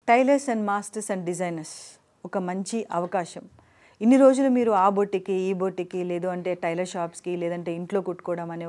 Tailors and masters and designers ఒక మంచి అవకాశం. ఇన్ని రోజులు మీరు ఆ బొట్టికి ఈ బొట్టికి లేదు అంటే టైలర్ షాప్స్కి లేదంటే ఇంట్లో కుట్టుకోవడం అనే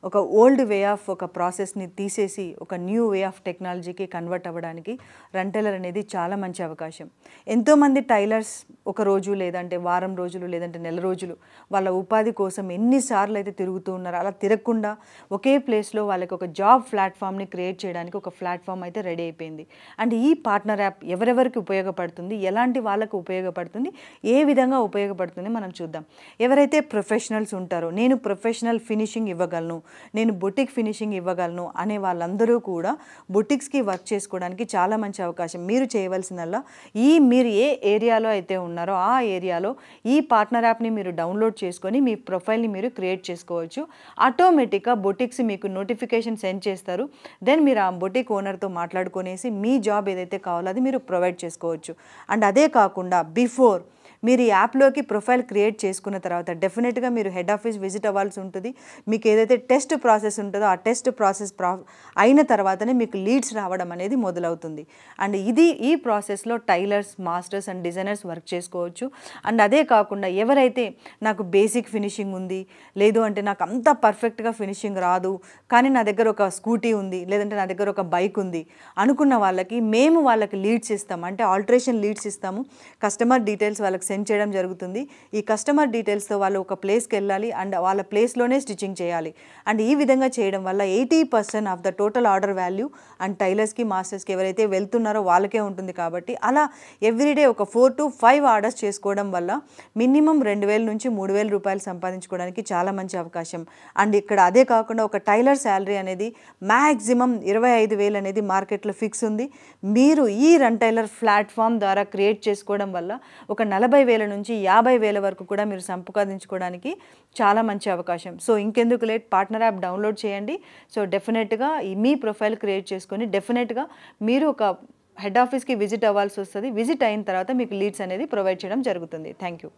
ఒక ఓల్డ్ వే ఆఫ్ ఒక ప్రాసెస్ని తీసేసి ఒక న్యూ వే ఆఫ్ టెక్నాలజీకి కన్వర్ట్ అవ్వడానికి రన్ టైలర్ అనేది చాలా మంచి అవకాశం. ఎంతోమంది టైలర్స్ ఒక రోజు లేదంటే వారం రోజులు లేదంటే నెల రోజులు వాళ్ళ ఉపాధి కోసం ఎన్నిసార్లు అయితే తిరుగుతూ ఉన్నారో అలా తిరగకుండా ఒకే ప్లేస్లో వాళ్ళకి ఒక జాబ్ ప్లాట్ఫామ్ని క్రియేట్ చేయడానికి ఒక ప్లాట్ఫామ్ అయితే రెడీ అయిపోయింది. అండ్ ఈ పార్ట్నర్ యాప్ ఎవరెవరికి ఉపయోగపడుతుంది, ఎలాంటి వాళ్ళకు ఉపయోగపడుతుంది, ఏ విధంగా ఉపయోగపడుతుంది మనం చూద్దాం. ఎవరైతే ప్రొఫెషనల్స్ ఉంటారో నేను ప్రొఫెషనల్ ఫినిషింగ్ ఇవ్వగలను, నేను బొటిక్ ఫినిషింగ్ ఇవ్వగలను అనే వాళ్ళందరూ కూడా బొటిక్స్కి వర్క్ చేసుకోవడానికి చాలా మంచి అవకాశం. మీరు చేయవలసిందల్లా మీరు ఏ ఏరియాలో అయితే ఉన్నారో ఆ ఏరియాలో ఈ పార్ట్నర్ యాప్ని మీరు డౌన్లోడ్ చేసుకొని మీ ప్రొఫైల్ని మీరు క్రియేట్ చేసుకోవచ్చు. ఆటోమేటిక్గా బొటిక్స్ మీకు నోటిఫికేషన్ సెండ్ చేస్తారు. దెన్ మీరు ఆ బొటిక్ ఓనర్తో మాట్లాడుకునేసి మీ జాబ్ ఏదైతే కావాలో అది మీరు ప్రొవైడ్ చేసుకోవచ్చు. అండ్ అదే కాకుండా బిఫోర్ మీరు ఈ యాప్లోకి ప్రొఫైల్ క్రియేట్ చేసుకున్న తర్వాత డెఫినెట్గా మీరు హెడ్ ఆఫీస్ విజిట్ అవ్వాల్సి ఉంటుంది. మీకు ఏదైతే టెస్ట్ ప్రాసెస్ ఉంటుందో ఆ టెస్ట్ ప్రాసెస్ అయిన తర్వాతనే మీకు లీడ్స్ రావడం అనేది మొదలవుతుంది. అండ్ ఈ ప్రాసెస్లో tailors, masters and designers work చేసుకోవచ్చు. అండ్ అదే కాకుండా ఎవరైతే నాకు బేసిక్ ఫినిషింగ్ ఉంది, లేదు అంటే నాకు అంత పర్ఫెక్ట్గా ఫినిషింగ్ రాదు, కానీ నా దగ్గర ఒక స్కూటీ ఉంది లేదంటే నా దగ్గర ఒక బైక్ ఉంది అనుకున్న వాళ్ళకి మేము వాళ్ళకి లీడ్స్ ఇస్తాము. అంటే ఆల్టరేషన్ లీడ్స్ ఇస్తాము. కస్టమర్ డీటెయిల్స్ వాళ్ళకి సెండ్ చేయడం జరుగుతుంది. ఈ కస్టమర్ డీటెయిల్స్తో వాళ్ళు ఒక ప్లేస్కి వెళ్ళాలి అండ్ వాళ్ళ ప్లేస్లోనే స్టిచ్చింగ్ చేయాలి. అండ్ ఈ విధంగా చేయడం వల్ల 80% of the total order value and టైలర్స్కి, మాస్టర్స్కి ఎవరైతే వెళ్తున్నారో వాళ్ళకే ఉంటుంది. కాబట్టి అలా ఎవ్రీడే ఒక 4 to 5 ఆర్డర్స్ చేసుకోవడం వల్ల మినిమం 2,000 నుంచి 3,000 రూపాయలు సంపాదించుకోవడానికి చాలా మంచి అవకాశం. అండ్ ఇక్కడ అదే కాకుండా ఒక టైలర్ శాలరీ అనేది మ్యాక్సిమం 25,000 అనేది మార్కెట్లో ఫిక్స్ ఉంది. మీరు ఈ రన్ టైలర్ ప్లాట్ఫామ్ ద్వారా క్రియేట్ చేసుకోవడం వల్ల ఒక 40,000 నుంచి 50,000 వరకు కూడా మీరు సంపాదించుకోవడానికి చాలా మంచి అవకాశం. సో ఇంకెందుకు లేట్, పార్ట్నర్ యాప్ డౌన్లోడ్ చేయండి. సో డెఫినెట్గా మీ ప్రొఫైల్ క్రియేట్ చేసుకొని డెఫినెట్గా మీరు ఒక హెడ్ ఆఫీస్కి విజిట్ అవ్వాల్సి వస్తుంది. విజిట్ అయిన తర్వాత మీకు లీడ్స్ అనేది ప్రొవైడ్ చేయడం జరుగుతుంది. Thank you.